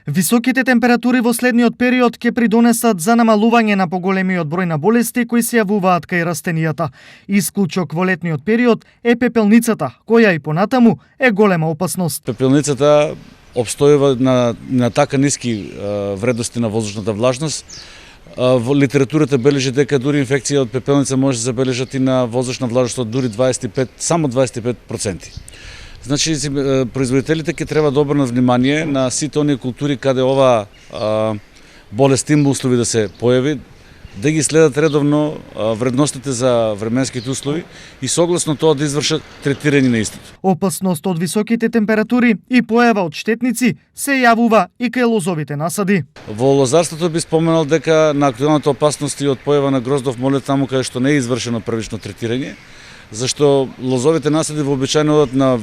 Високите температури во следниот период ќе придонесат за намалување на поголемиот број на болести кои се јавуваат кај растенијата. Исклучок во летниот период е пепелницата, која и понатаму е голема опасност. Пепелницата обстојува на така ниски вредности на воздушната влажност. Во литературата бележи дека дури инфекција од пепелница може да забележат и на воздушна влажност од дури 25, само 25%. Значи, производителите ќе треба да обрнат внимание на сите оние култури каде ова болест има услови да се појави, да ги следат редовно вредностите за временските услови и согласно тоа да извршат третирање на истото. Опасност од високите температури и појава од штетници се јавува и кај лозовите насади. Во лозарството би споменал дека на актуелната опасност и од појава на гроздов молет таму каде што не е извршено првично третирање, зашто лозовите насади вообичаено одат на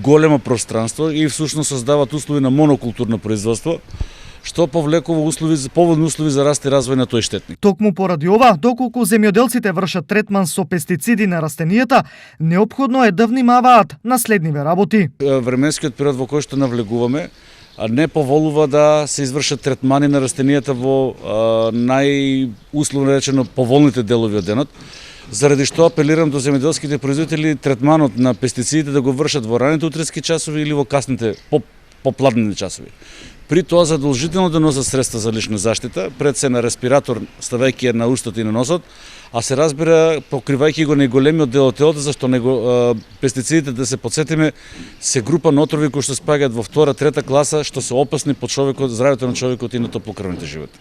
големо пространство и всушност создаваат услови на монокултурно производство, што повлекува поволни услови за раст и развој на тој штетник. Токму поради ова, доколку земјоделците вршат третман со пестициди на растенијата, неопходно е да внимаваат на следниве работи. Временскиот период во кој што навлегуваме не поволува да се извршат третмани на растенијата во најусловно речено поволните делови од денот. Заради што апелирам до земјоделските производители третманот на пестицидите да го вршат во раните утрески часови или во касните попладнени часови. При тоа задолжително да носат средства за лична заштита, пред се на респиратор ставајќи ја на устот и на носот, а се разбира покривајќи го најголемиот дел од телото, зашто пестицидите, да се потсетиме, се група на отрови кои што спаѓаат во втора, трета класа, што се опасни по човекот, здравјето на човекот и на топлокрвните животни.